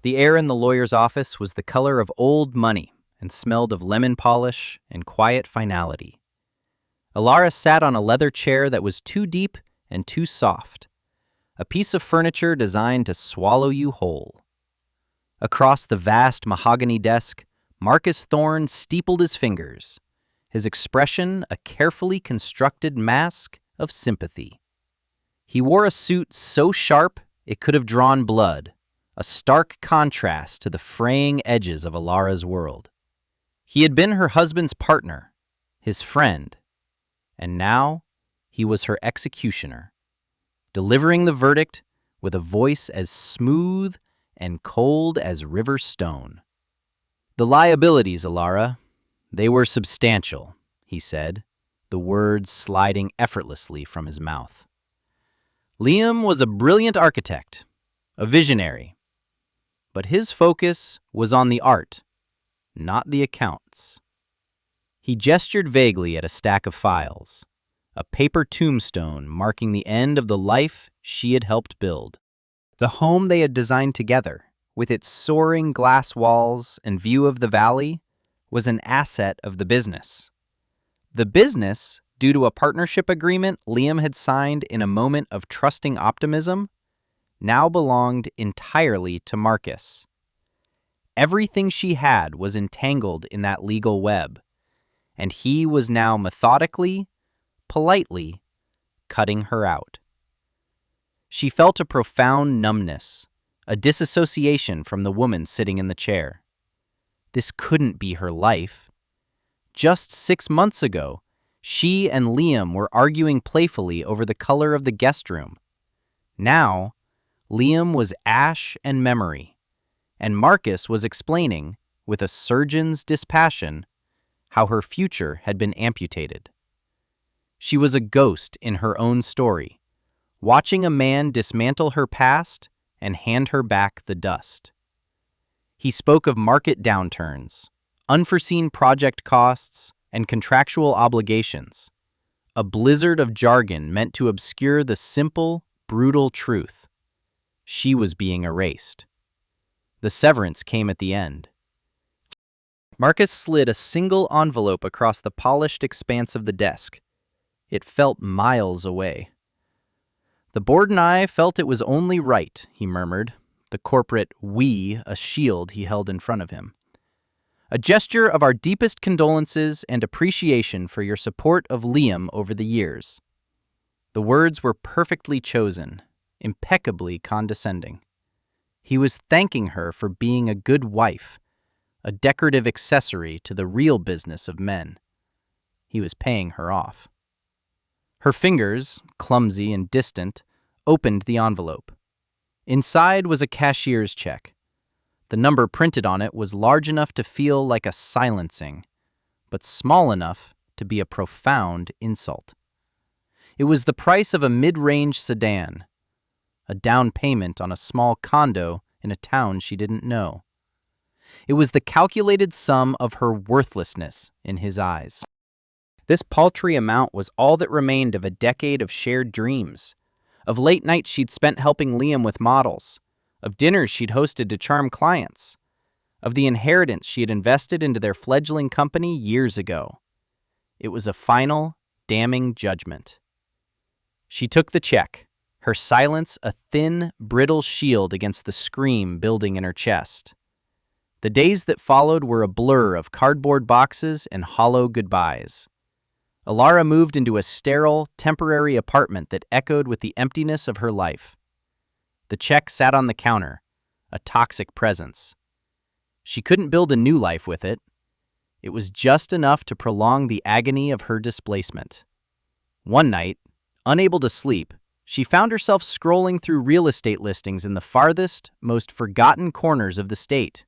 The air in the lawyer's office was the color of old money and smelled of lemon polish and quiet finality. Alara sat on a leather chair that was too deep and too soft, a piece of furniture designed to swallow you whole. Across the vast mahogany desk, Marcus Thorne steepled his fingers, his expression a carefully constructed mask of sympathy. He wore a suit so sharp it could have drawn blood, a stark contrast to the fraying edges of Alara's world. He had been her husband's partner, his friend, and now he was her executioner, delivering the verdict with a voice as smooth and cold as river stone. "The liabilities, Alara, they were substantial," he said, the words sliding effortlessly from his mouth. Liam was a brilliant architect, a visionary, but his focus was on the art, not the accounts. He gestured vaguely at a stack of files, a paper tombstone marking the end of the life she had helped build. The home they had designed together, with its soaring glass walls and view of the valley, was an asset of the business. The business, due to a partnership agreement Liam had signed in a moment of trusting optimism, now belonged entirely to Marcus. Everything she had was entangled in that legal web, and he was now methodically, politely, cutting her out. She felt a profound numbness, a disassociation from the woman sitting in the chair. This couldn't be her life. Just 6 months ago, she and Liam were arguing playfully over the color of the guest room. Now, Liam was ash and memory, and Marcus was explaining, with a surgeon's dispassion, how her future had been amputated. She was a ghost in her own story, watching a man dismantle her past and hand her back the dust. He spoke of market downturns, unforeseen project costs, and contractual obligations, a blizzard of jargon meant to obscure the simple, brutal truth. She was being erased. The severance came at the end. Marcus slid a single envelope across the polished expanse of the desk. It felt miles away. "The board and I felt it was only right," he murmured, the corporate "we" a shield he held in front of him. "A gesture of our deepest condolences and appreciation for your support of Liam over the years." The words were perfectly chosen, impeccably condescending. He was thanking her for being a good wife, a decorative accessory to the real business of men. He was paying her off. Her fingers, clumsy and distant, opened the envelope. Inside was a cashier's check. The number printed on it was large enough to feel like a silencing, but small enough to be a profound insult. It was the price of a mid-range sedan, a down payment on a small condo in a town she didn't know. It was the calculated sum of her worthlessness in his eyes. This paltry amount was all that remained of a decade of shared dreams, of late nights she'd spent helping Liam with models, of dinners she'd hosted to charm clients, of the inheritance she had invested into their fledgling company years ago. It was a final, damning judgment. She took the check, her silence a thin, brittle shield against the scream building in her chest. The days that followed were a blur of cardboard boxes and hollow goodbyes. Alara moved into a sterile, temporary apartment that echoed with the emptiness of her life. The check sat on the counter, a toxic presence. She couldn't build a new life with it. It was just enough to prolong the agony of her displacement. One night, unable to sleep, she found herself scrolling through real estate listings in the farthest, most forgotten corners of the state.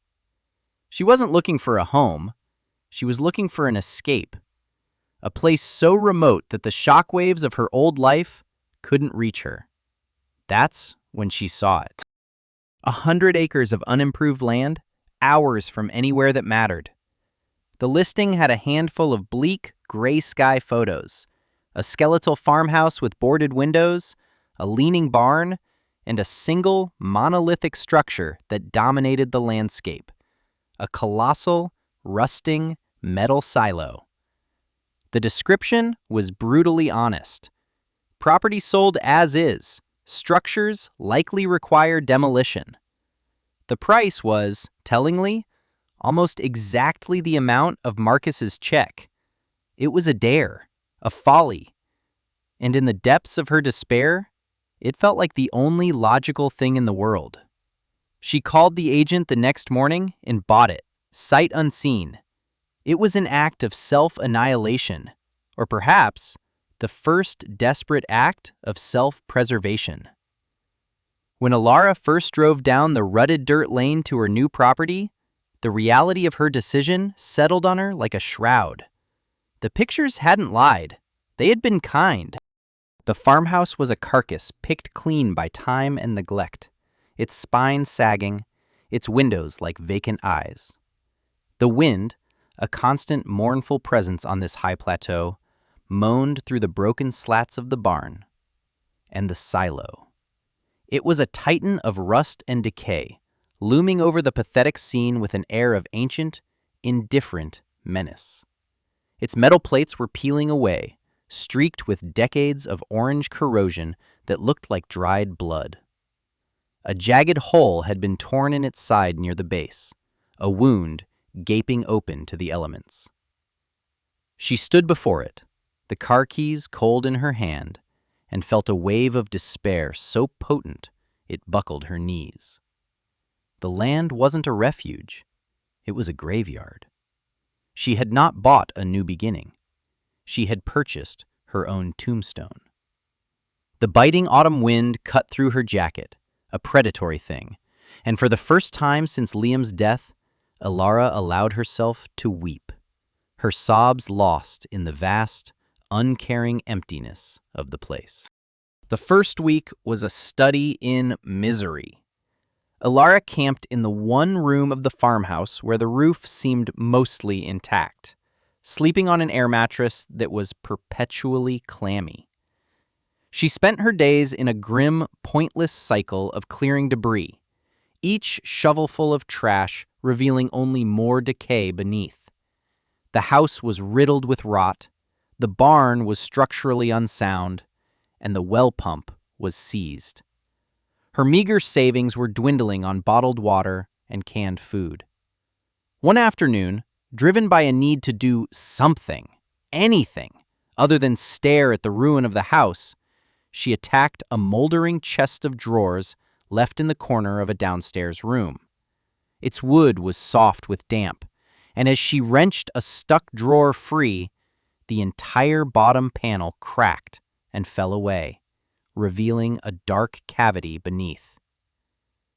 She wasn't looking for a home. She was looking for an escape. A place so remote that the shockwaves of her old life couldn't reach her. That's when she saw it. 100 acres of unimproved land, hours from anywhere that mattered. The listing had a handful of bleak, gray sky photos, a skeletal farmhouse with boarded windows, a leaning barn, and a single monolithic structure that dominated the landscape, a colossal, rusting metal silo. The description was brutally honest. Property sold as is. Structures likely require demolition. The price was, tellingly, almost exactly the amount of Marcus's check. It was a dare, a folly, and in the depths of her despair, it felt like the only logical thing in the world. She called the agent the next morning and bought it, sight unseen. It was an act of self-annihilation, or perhaps the first desperate act of self-preservation. When Alara first drove down the rutted dirt lane to her new property, the reality of her decision settled on her like a shroud. The pictures hadn't lied. They had been kind. The farmhouse was a carcass picked clean by time and neglect, its spine sagging, its windows like vacant eyes. The wind, a constant mournful presence on this high plateau, moaned through the broken slats of the barn. And the silo. It was a titan of rust and decay, looming over the pathetic scene with an air of ancient, indifferent menace. Its metal plates were peeling away, streaked with decades of orange corrosion that looked like dried blood. A jagged hole had been torn in its side near the base, a wound gaping open to the elements. She stood before it, the car keys cold in her hand, and felt a wave of despair so potent it buckled her knees. The land wasn't a refuge, it was a graveyard. She had not bought a new beginning. She had purchased her own tombstone. The biting autumn wind cut through her jacket, a predatory thing, and for the first time since Liam's death, Alara allowed herself to weep, her sobs lost in the vast, uncaring emptiness of the place. The first week was a study in misery. Alara camped in the one room of the farmhouse where the roof seemed mostly intact, sleeping on an air mattress that was perpetually clammy. She spent her days in a grim, pointless cycle of clearing debris, each shovelful of trash revealing only more decay beneath. The house was riddled with rot, the barn was structurally unsound, and the well pump was seized. Her meager savings were dwindling on bottled water and canned food. One afternoon, driven by a need to do something, anything, other than stare at the ruin of the house, she attacked a moldering chest of drawers left in the corner of a downstairs room. Its wood was soft with damp, and as she wrenched a stuck drawer free, the entire bottom panel cracked and fell away, revealing a dark cavity beneath.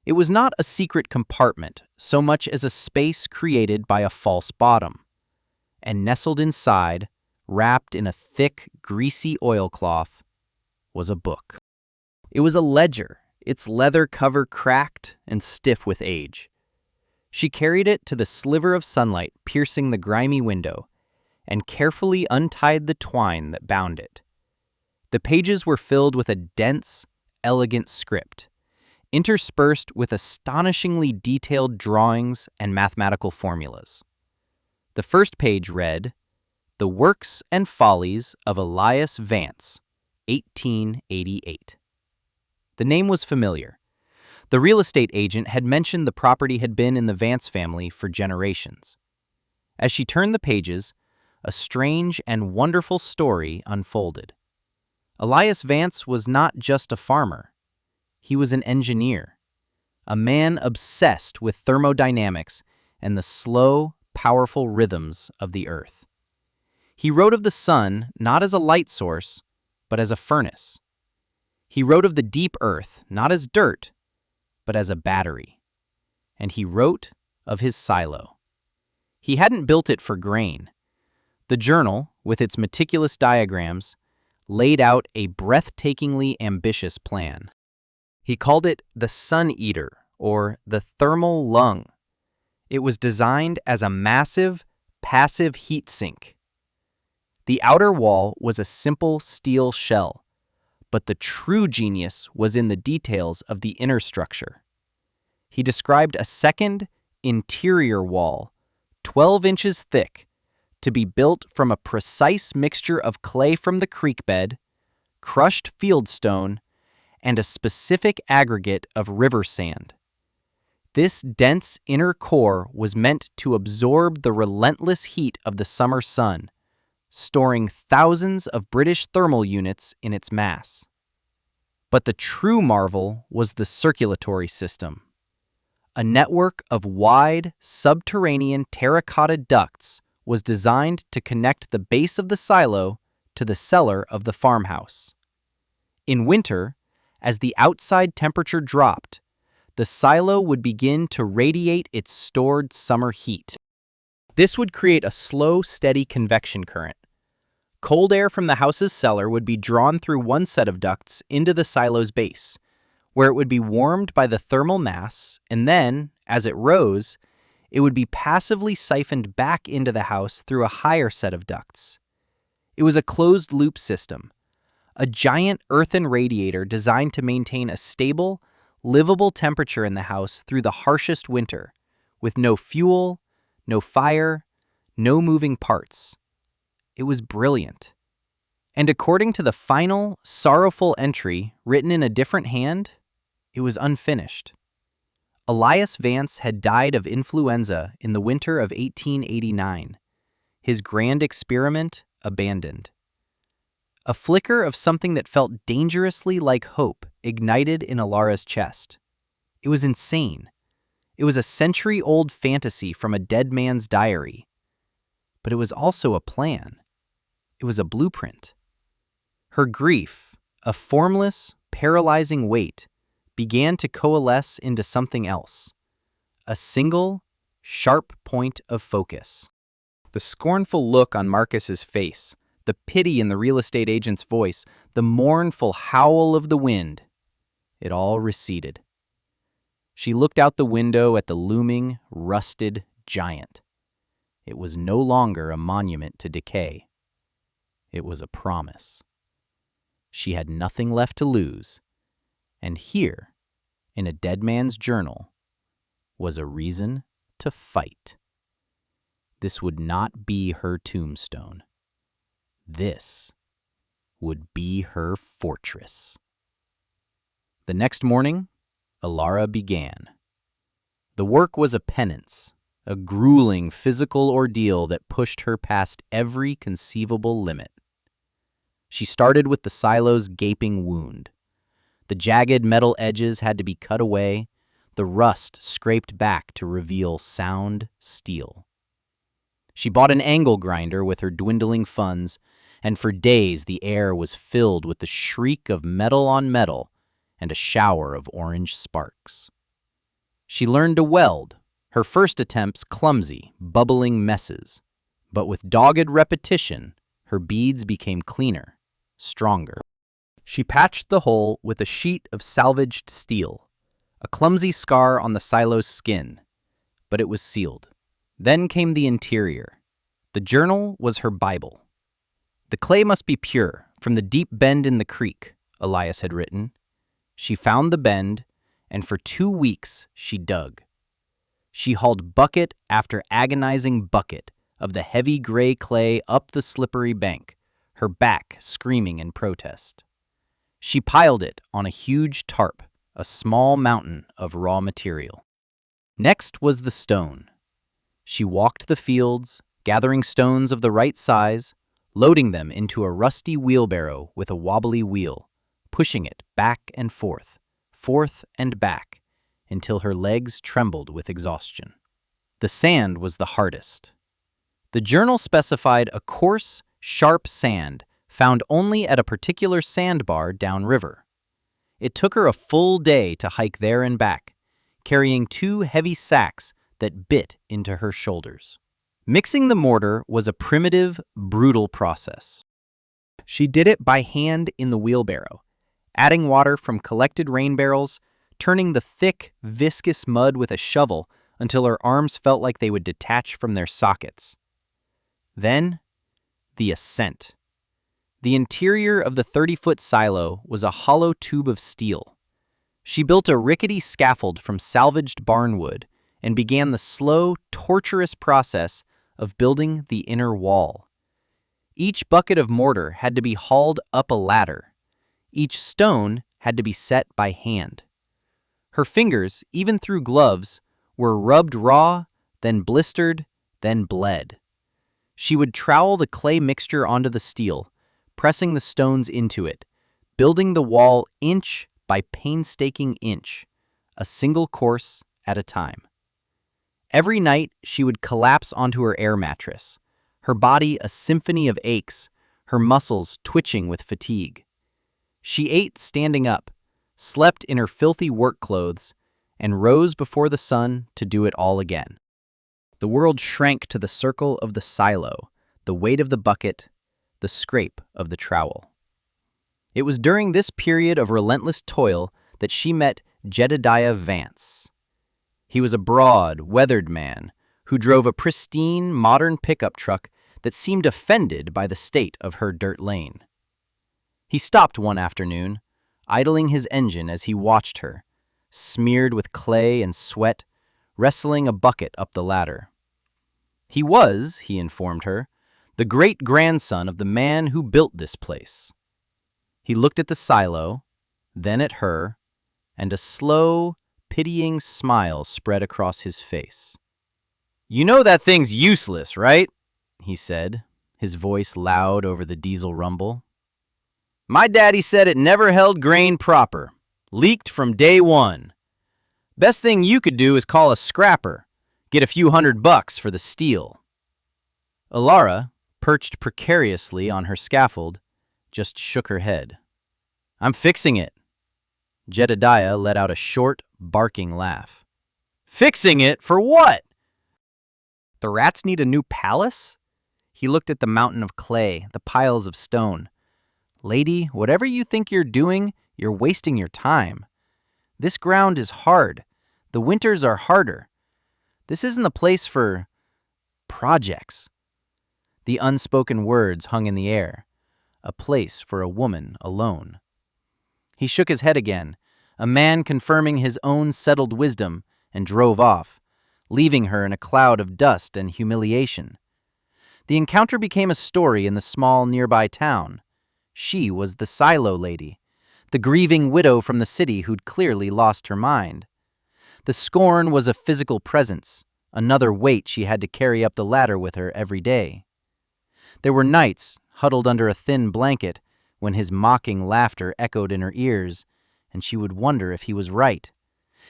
It was not a secret compartment so much as a space created by a false bottom, and nestled inside, wrapped in a thick, greasy oilcloth, was a book. It was a ledger, its leather cover cracked and stiff with age. She carried it to the sliver of sunlight piercing the grimy window and carefully untied the twine that bound it. The pages were filled with a dense, elegant script, interspersed with astonishingly detailed drawings and mathematical formulas. The first page read, "The Works and Follies of Elias Vance, 1888. The name was familiar. The real estate agent had mentioned the property had been in the Vance family for generations. As she turned the pages, a strange and wonderful story unfolded. Elias Vance was not just a farmer. He was an engineer, a man obsessed with thermodynamics and the slow, powerful rhythms of the earth. He wrote of the sun not as a light source, but as a furnace. He wrote of the deep earth not as dirt, but as a battery. And he wrote of his silo. He hadn't built it for grain. The journal, with its meticulous diagrams, laid out a breathtakingly ambitious plan. He called it the Sun Eater, or the Thermal Lung. It was designed as a massive, passive heat sink. The outer wall was a simple steel shell, But the true genius was in the details of the inner structure. He described a second interior wall, 12 inches thick, to be built from a precise mixture of clay from the creek bed, crushed fieldstone, and a specific aggregate of river sand. This dense inner core was meant to absorb the relentless heat of the summer sun, storing thousands of British thermal units in its mass. But the true marvel was the circulatory system. A network of wide, subterranean terracotta ducts was designed to connect the base of the silo to the cellar of the farmhouse. In winter, as the outside temperature dropped, the silo would begin to radiate its stored summer heat. This would create a slow, steady convection current. Cold air from the house's cellar would be drawn through one set of ducts into the silo's base, where it would be warmed by the thermal mass, and then, as it rose, it would be passively siphoned back into the house through a higher set of ducts. It was a closed-loop system, a giant earthen radiator designed to maintain a stable, livable temperature in the house through the harshest winter, with no fuel, no fire, no moving parts. It was brilliant. And according to the final, sorrowful entry written in a different hand, it was unfinished. Elias Vance had died of influenza in the winter of 1889, his grand experiment abandoned. A flicker of something that felt dangerously like hope ignited in Alara's chest. It was insane. It was a century-old fantasy from a dead man's diary. But it was also a plan. It was a blueprint. Her grief, a formless, paralyzing weight, began to coalesce into something else. A single, sharp point of focus. The scornful look on Marcus's face, the pity in the real estate agent's voice, the mournful howl of the wind. It all receded. She looked out the window at the looming, rusted giant. It was no longer a monument to decay. It was a promise. She had nothing left to lose, and here, in a dead man's journal, was a reason to fight. This would not be her tombstone. This would be her fortress. The next morning, Alara began. The work was a penance, a grueling physical ordeal that pushed her past every conceivable limit. She started with the silo's gaping wound. The jagged metal edges had to be cut away, the rust scraped back to reveal sound steel. She bought an angle grinder with her dwindling funds, and for days the air was filled with the shriek of metal on metal and a shower of orange sparks. She learned to weld, her first attempts clumsy, bubbling messes. But with dogged repetition, her beads became cleaner, stronger. She patched the hole with a sheet of salvaged steel, a clumsy scar on the silo's skin, but it was sealed. Then came the interior. The journal was her Bible. The clay must be pure, from the deep bend in the creek, Elias had written. She found the bend, and for 2 weeks she dug. She hauled bucket after agonizing bucket of the heavy gray clay up the slippery bank, her back screaming in protest. She piled it on a huge tarp, a small mountain of raw material. Next was the stone. She walked the fields, gathering stones of the right size, loading them into a rusty wheelbarrow with a wobbly wheel, pushing it back and forth and back, until her legs trembled with exhaustion. The sand was the hardest. The journal specified a coarse, sharp sand found only at a particular sandbar downriver. It took her a full day to hike there and back, carrying 2 heavy sacks that bit into her shoulders. Mixing the mortar was a primitive, brutal process. She did it by hand in the wheelbarrow, adding water from collected rain barrels, turning the thick, viscous mud with a shovel until her arms felt like they would detach from their sockets. Then, the ascent. The interior of the 30-foot silo was a hollow tube of steel. She built a rickety scaffold from salvaged barnwood and began the slow, torturous process of building the inner wall. Each bucket of mortar had to be hauled up a ladder. Each stone had to be set by hand. Her fingers, even through gloves, were rubbed raw, then blistered, then bled. She would trowel the clay mixture onto the steel, pressing the stones into it, building the wall inch by painstaking inch, a single course at a time. Every night, she would collapse onto her air mattress, her body a symphony of aches, her muscles twitching with fatigue. She ate standing up, slept in her filthy work clothes, and rose before the sun to do it all again. The world shrank to the circle of the silo, the weight of the bucket, the scrape of the trowel. It was during this period of relentless toil that she met Jedediah Vance. He was a broad, weathered man who drove a pristine, modern pickup truck that seemed offended by the state of her dirt lane. He stopped one afternoon, idling his engine as he watched her, smeared with clay and sweat, wrestling a bucket up the ladder. He was, he informed her, the great-grandson of the man who built this place. He looked at the silo, then at her, and a slow, pitying smile spread across his face. "You know that thing's useless, right?" he said, his voice loud over the diesel rumble. "My daddy said it never held grain proper, leaked from day one. Best thing you could do is call a scrapper, get a few $100 for the steel." Alara, perched precariously on her scaffold, just shook her head. "I'm fixing it." Jedediah let out a short, barking laugh. "Fixing it? For what?" "The rats need a new palace?" He looked at the mountain of clay, the piles of stone. "Lady, whatever you think you're doing, you're wasting your time. This ground is hard. The winters are harder. This isn't the place for projects." The unspoken words hung in the air. A place for a woman alone. He shook his head again, a man confirming his own settled wisdom, and drove off, leaving her in a cloud of dust and humiliation. The encounter became a story in the small nearby town. She was the silo lady, the grieving widow from the city who'd clearly lost her mind. The scorn was a physical presence, another weight she had to carry up the ladder with her every day. There were nights, huddled under a thin blanket, when his mocking laughter echoed in her ears, and she would wonder if he was right,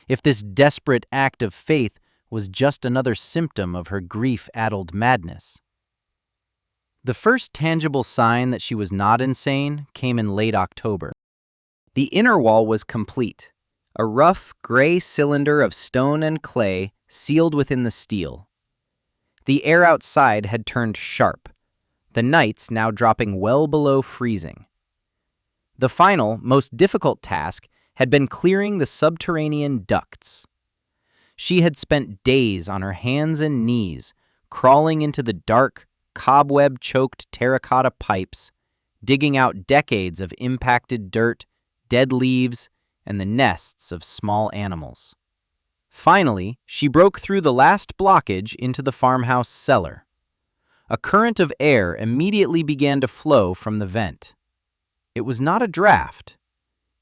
if this desperate act of faith was just another symptom of her grief-addled madness. The first tangible sign that she was not insane came in late October. The inner wall was complete, a rough, gray cylinder of stone and clay sealed within the steel. The air outside had turned sharp, the nights now dropping well below freezing. The final, most difficult task had been clearing the subterranean ducts. She had spent days on her hands and knees, crawling into the dark, cobweb-choked terracotta pipes, digging out decades of impacted dirt, dead leaves, and the nests of small animals. Finally, she broke through the last blockage into the farmhouse cellar. A current of air immediately began to flow from the vent. It was not a draft.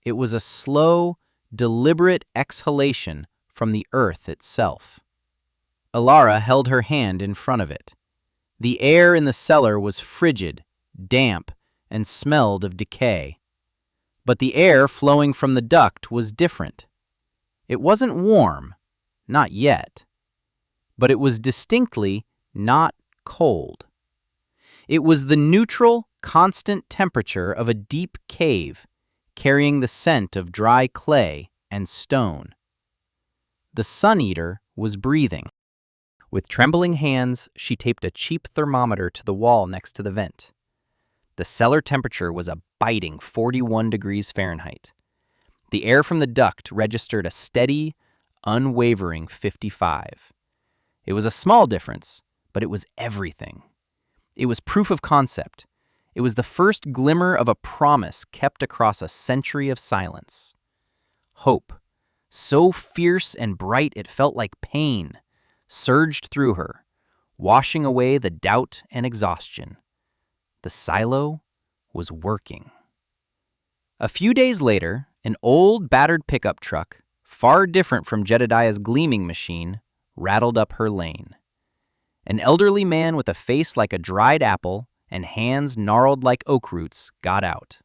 It was a slow, deliberate exhalation from the earth itself. Alara held her hand in front of it. The air in the cellar was frigid, damp, and smelled of decay. But the air flowing from the duct was different. It wasn't warm, not yet. But it was distinctly not cold. It was the neutral, constant temperature of a deep cave, carrying the scent of dry clay and stone. The sun-eater was breathing. With trembling hands, she taped a cheap thermometer to the wall next to the vent. The cellar temperature was a biting 41 degrees Fahrenheit. The air from the duct registered a steady, unwavering 55. It was a small difference, but it was everything. It was proof of concept. It was the first glimmer of a promise kept across a century of silence. Hope, so fierce and bright it felt like pain, surged through her, washing away the doubt and exhaustion. The silo was working. A few days later, an old, battered pickup truck, far different from Jedediah's gleaming machine, rattled up her lane. An elderly man with a face like a dried apple and hands gnarled like oak roots got out.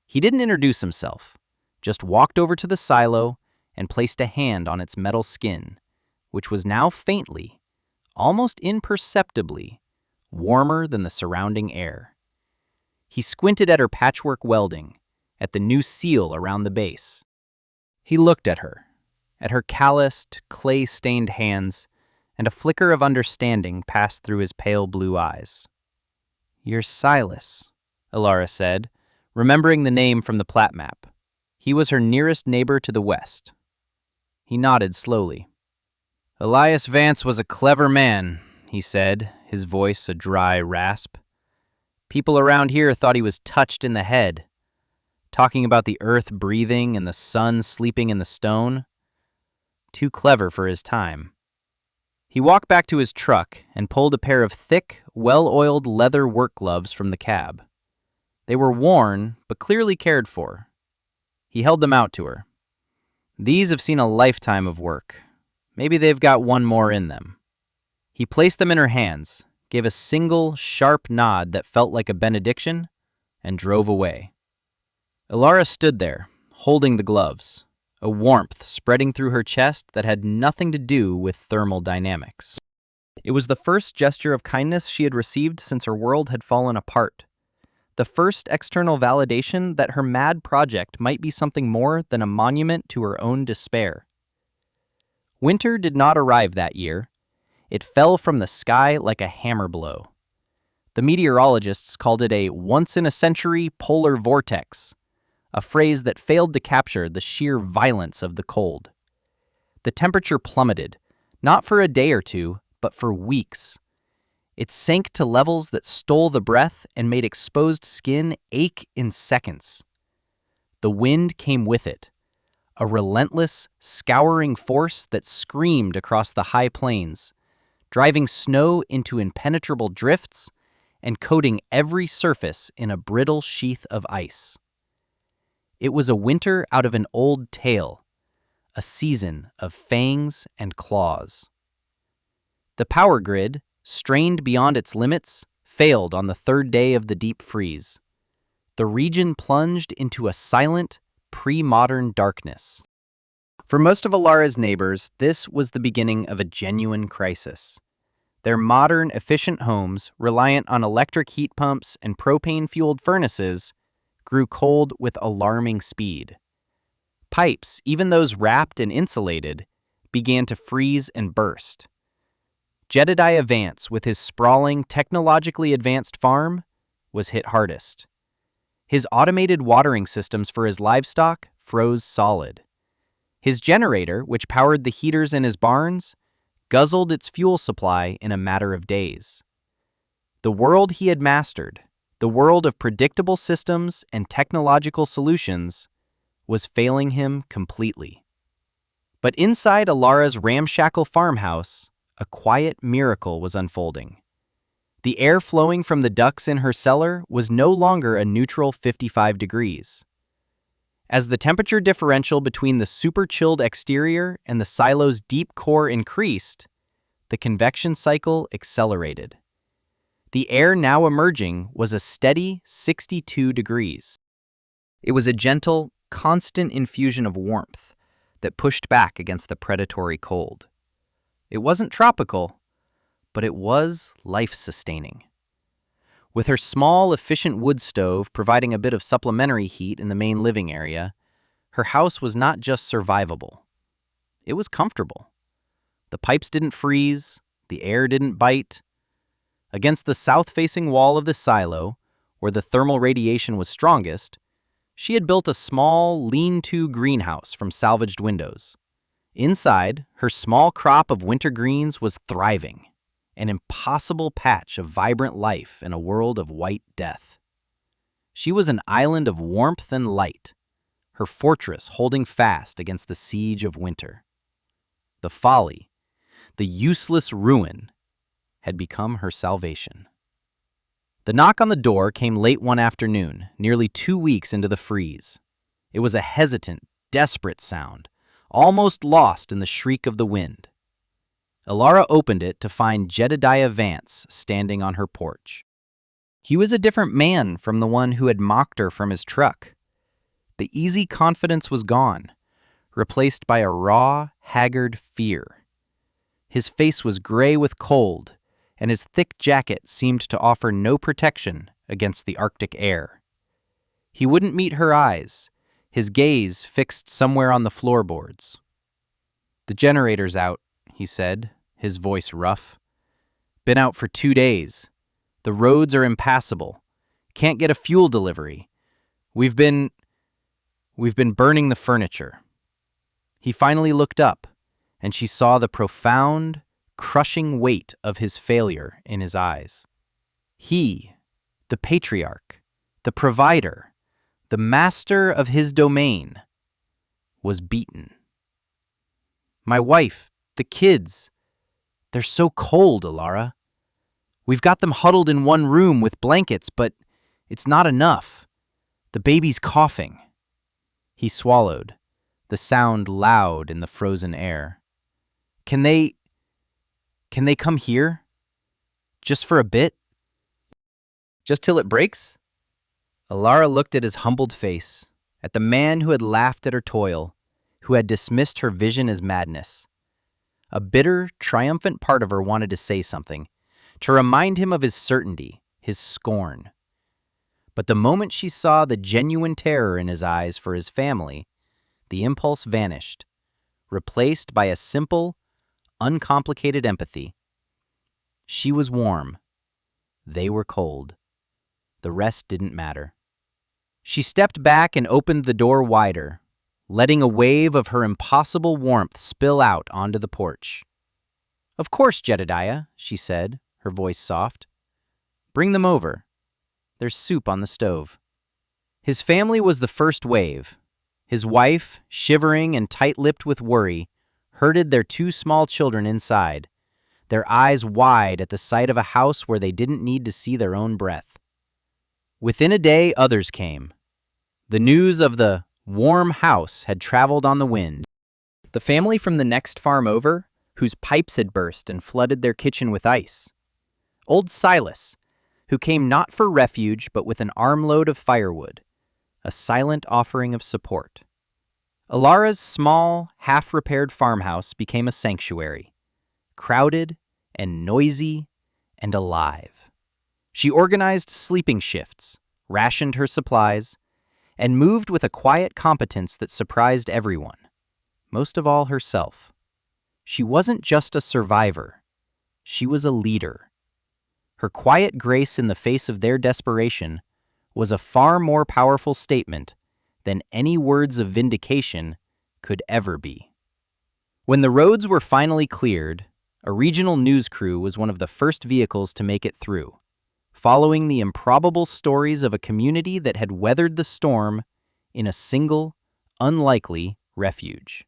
He didn't introduce himself, just walked over to the silo and placed a hand on its metal skin, which was now faintly, almost imperceptibly, warmer than the surrounding air. He squinted at her patchwork welding, at the new seal around the base. He looked at her calloused, clay-stained hands, and a flicker of understanding passed through his pale blue eyes. "You're Silas," Alara said, remembering the name from the plat map. He was her nearest neighbor to the west. He nodded slowly. "Elias Vance was a clever man," he said, his voice a dry rasp. "People around here thought he was touched in the head, talking about the earth breathing and the sun sleeping in the stone. Too clever for his time." He walked back to his truck and pulled a pair of thick, well-oiled leather work gloves from the cab. They were worn, but clearly cared for. He held them out to her. "These have seen a lifetime of work. Maybe they've got one more in them." He placed them in her hands, gave a single, sharp nod that felt like a benediction, and drove away. Alara stood there, holding the gloves, a warmth spreading through her chest that had nothing to do with thermal dynamics. It was the first gesture of kindness she had received since her world had fallen apart. The first external validation that her mad project might be something more than a monument to her own despair. Winter did not arrive that year. It fell from the sky like a hammer blow. The meteorologists called it a once-in-a-century polar vortex, a phrase that failed to capture the sheer violence of the cold. The temperature plummeted, not for a day or two, but for weeks. It sank to levels that stole the breath and made exposed skin ache in seconds. The wind came with it, a relentless, scouring force that screamed across the high plains, driving snow into impenetrable drifts and coating every surface in a brittle sheath of ice. It was a winter out of an old tale, a season of fangs and claws. The power grid, strained beyond its limits, failed on the third day of the deep freeze. The region plunged into a silent, pre-modern darkness. For most of Alara's neighbors, this was the beginning of a genuine crisis. Their modern, efficient homes, reliant on electric heat pumps and propane-fueled furnaces, grew cold with alarming speed. Pipes, even those wrapped and insulated, began to freeze and burst. Jedediah Vance, with his sprawling, technologically advanced farm, was hit hardest. His automated watering systems for his livestock froze solid. His generator, which powered the heaters in his barns, guzzled its fuel supply in a matter of days. The world he had mastered, the world of predictable systems and technological solutions, was failing him completely. But inside Alara's ramshackle farmhouse, a quiet miracle was unfolding. The air flowing from the ducts in her cellar was no longer a neutral 55 degrees. As the temperature differential between the super-chilled exterior and the silo's deep core increased, the convection cycle accelerated. The air now emerging was a steady 62 degrees. It was a gentle, constant infusion of warmth that pushed back against the predatory cold. It wasn't tropical, but it was life-sustaining. With her small, efficient wood stove providing a bit of supplementary heat in the main living area, her house was not just survivable. It was comfortable. The pipes didn't freeze, the air didn't bite. Against the south-facing wall of the silo, where the thermal radiation was strongest, she had built a small, lean-to greenhouse from salvaged windows. Inside, her small crop of winter greens was thriving, an impossible patch of vibrant life in a world of white death. She was an island of warmth and light, her fortress holding fast against the siege of winter. The folly, the useless ruin, had become her salvation. The knock on the door came late one afternoon, nearly 2 weeks into the freeze. It was a hesitant, desperate sound, almost lost in the shriek of the wind. Alara opened it to find Jedediah Vance standing on her porch. He was a different man from the one who had mocked her from his truck. The easy confidence was gone, replaced by a raw, haggard fear. His face was gray with cold, and his thick jacket seemed to offer no protection against the Arctic air. He wouldn't meet her eyes, his gaze fixed somewhere on the floorboards. "The generator's out," he said, his voice rough. "Been out for 2 days. The roads are impassable. Can't get a fuel delivery. We've been burning the furniture." He finally looked up, and she saw the profound, crushing weight of his failure in his eyes. He, the patriarch, the provider, the master of his domain, was beaten. "My wife, the kids, they're so cold, Alara. We've got them huddled in one room with blankets, but it's not enough. The baby's coughing." He swallowed, the sound loud in the frozen air. Can they come here? Just for a bit? Just till it breaks?" Alara looked at his humbled face, at the man who had laughed at her toil, who had dismissed her vision as madness. A bitter, triumphant part of her wanted to say something, to remind him of his certainty, his scorn. But the moment she saw the genuine terror in his eyes for his family, the impulse vanished, replaced by a simple, uncomplicated empathy. She was warm. They were cold. The rest didn't matter. She stepped back and opened the door wider, letting a wave of her impossible warmth spill out onto the porch. "Of course, Jedediah," she said, her voice soft. "Bring them over. There's soup on the stove." His family was the first wave. His wife, shivering and tight-lipped with worry, herded their 2 small children inside, their eyes wide at the sight of a house where they didn't need to see their own breath. Within a day, others came. The news of the warm house had traveled on the wind. The family from the next farm over, whose pipes had burst and flooded their kitchen with ice. Old Silas, who came not for refuge but with an armload of firewood, a silent offering of support. Alara's small, half-repaired farmhouse became a sanctuary, crowded and noisy and alive. She organized sleeping shifts, rationed her supplies, and moved with a quiet competence that surprised everyone, most of all herself. She wasn't just a survivor. She was a leader. Her quiet grace in the face of their desperation was a far more powerful statement than any words of vindication could ever be. When the roads were finally cleared, a regional news crew was one of the first vehicles to make it through, following the improbable stories of a community that had weathered the storm in a single, unlikely refuge.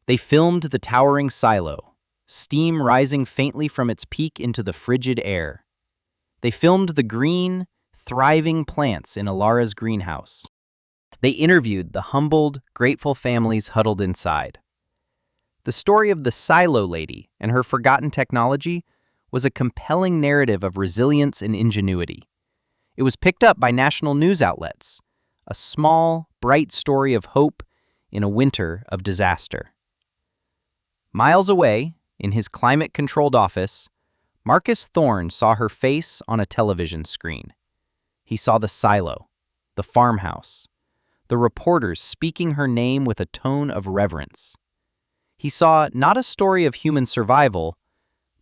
They filmed the towering silo, steam rising faintly from its peak into the frigid air. They filmed the green, thriving plants in Alara's greenhouse. They interviewed the humbled, grateful families huddled inside. The story of the silo lady and her forgotten technology was a compelling narrative of resilience and ingenuity. It was picked up by national news outlets, a small, bright story of hope in a winter of disaster. Miles away, in his climate-controlled office, Marcus Thorne saw her face on a television screen. He saw the silo, the farmhouse, the reporters speaking her name with a tone of reverence. He saw not a story of human survival,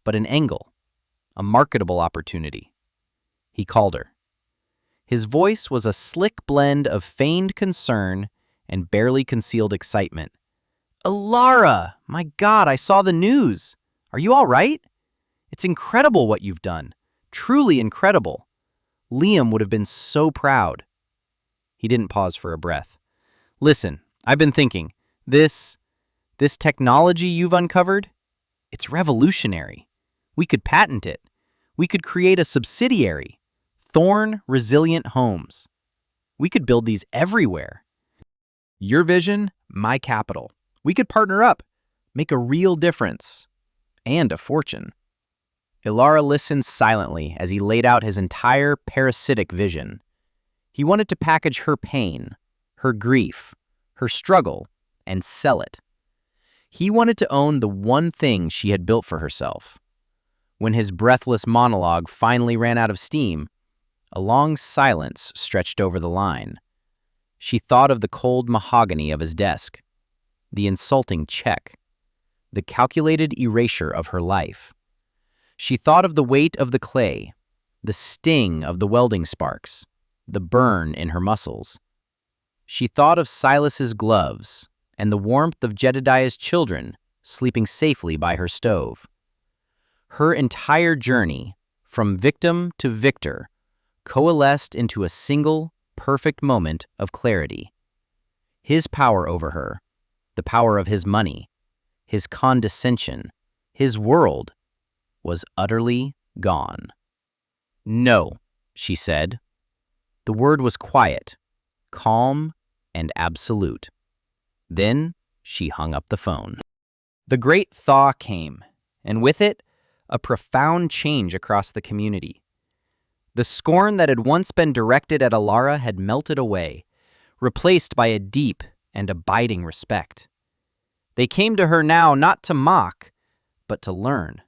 but an angle, a marketable opportunity. He called her. His voice was a slick blend of feigned concern and barely concealed excitement. "Alara! My God, I saw the news! Are you all right? It's incredible what you've done. Truly incredible. Liam would have been so proud." He didn't pause for a breath. Listen, I've been thinking. This technology you've uncovered, it's revolutionary. We could patent it. We could create a subsidiary, Thorn Resilient Homes. We could build these everywhere. Your vision, my capital. We could partner up, make a real difference, and a fortune. Ilara listened silently as he laid out his entire parasitic vision. He wanted to package her pain, her grief, her struggle, and sell it. He wanted to own the one thing she had built for herself. When his breathless monologue finally ran out of steam, a long silence stretched over the line. She thought of the cold mahogany of his desk, the insulting check, the calculated erasure of her life. She thought of the weight of the clay, the sting of the welding sparks, the burn in her muscles. She thought of Silas's gloves and the warmth of Jedediah's children sleeping safely by her stove. Her entire journey, from victim to victor, coalesced into a single, perfect moment of clarity. His power over her, the power of his money, his condescension, his world, was utterly gone. No, she said. The word was quiet, calm, and absolute. Then she hung up the phone. The great thaw came, and with it, a profound change across the community. The scorn that had once been directed at Ilara had melted away, replaced by a deep and abiding respect. They came to her now not to mock, but to learn.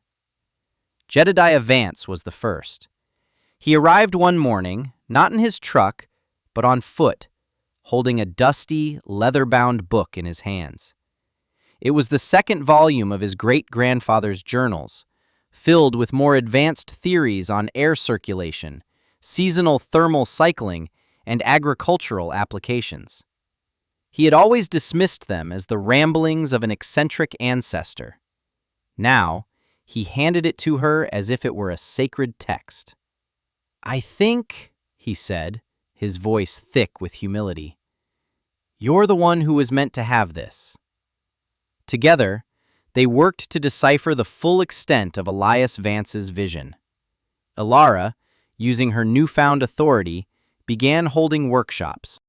Jedediah Vance was the first. He arrived one morning, not in his truck, but on foot, holding a dusty, leather-bound book in his hands. It was the second volume of his great-grandfather's journals, filled with more advanced theories on air circulation, seasonal thermal cycling, and agricultural applications. He had always dismissed them as the ramblings of an eccentric ancestor. Now, he handed it to her as if it were a sacred text. "I think," he said, his voice thick with humility, "you're the one who was meant to have this." Together, they worked to decipher the full extent of Elias Vance's vision. Ilara, using her newfound authority, began holding workshops.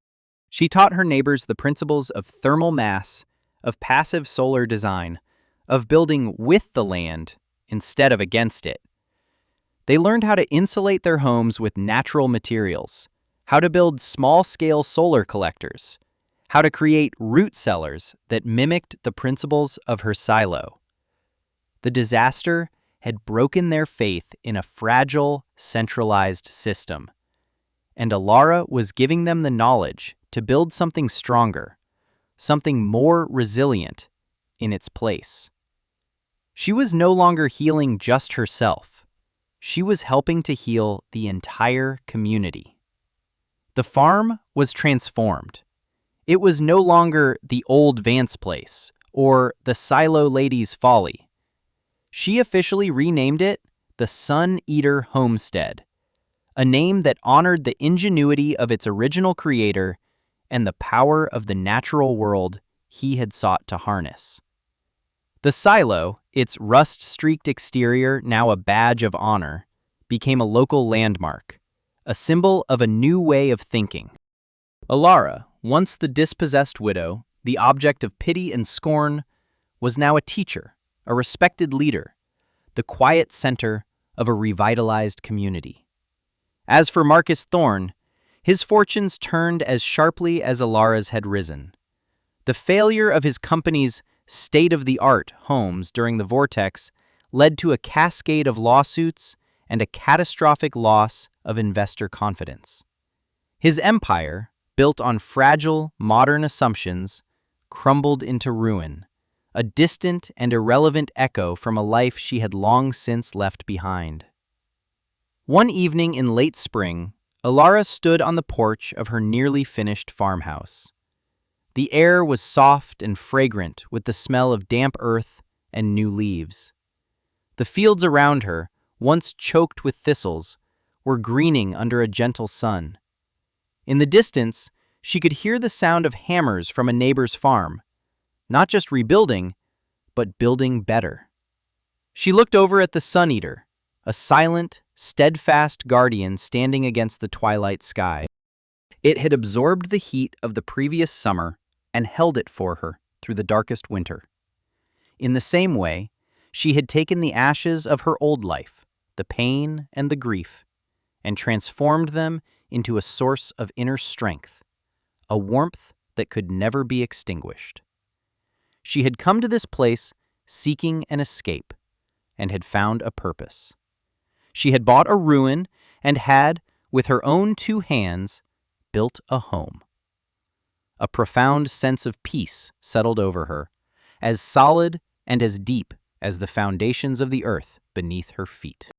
She taught her neighbors the principles of thermal mass, of passive solar design, of building with the land instead of against it. They learned how to insulate their homes with natural materials, how to build small-scale solar collectors, how to create root cellars that mimicked the principles of her silo. The disaster had broken their faith in a fragile, centralized system, and Ilara was giving them the knowledge to build something stronger, something more resilient in its place. She was no longer healing just herself. She was helping to heal the entire community. The farm was transformed. It was no longer the old Vance place or the Silo Lady's Folly. She officially renamed it the Sun Eater Homestead, a name that honored the ingenuity of its original creator and the power of the natural world he had sought to harness. The silo, its rust-streaked exterior now a badge of honor, became a local landmark, a symbol of a new way of thinking. Ilara, once the dispossessed widow, the object of pity and scorn, was now a teacher, a respected leader, the quiet center of a revitalized community. As for Marcus Thorne, his fortunes turned as sharply as Ilara's had risen. The failure of his company's state-of-the-art homes during the vortex led to a cascade of lawsuits and a catastrophic loss of investor confidence. His empire, built on fragile, modern assumptions, crumbled into ruin, a distant and irrelevant echo from a life she had long since left behind. One evening in late spring, Ilara stood on the porch of her nearly finished farmhouse. The air was soft and fragrant with the smell of damp earth and new leaves. The fields around her, once choked with thistles, were greening under a gentle sun. In the distance, She could hear the sound of hammers from a neighbor's farm, not just rebuilding, but building better. She looked over at the Sun-Eater, a silent, steadfast guardian standing against the twilight sky. It had absorbed the heat of the previous summer and held it for her through the darkest winter. In the same way, she had taken the ashes of her old life, the pain and the grief, and transformed them into a source of inner strength, a warmth that could never be extinguished. She had come to this place seeking an escape, and had found a purpose. She had bought a ruin and had, with her own 2 hands, built a home. A profound sense of peace settled over her, as solid and as deep as the foundations of the earth beneath her feet.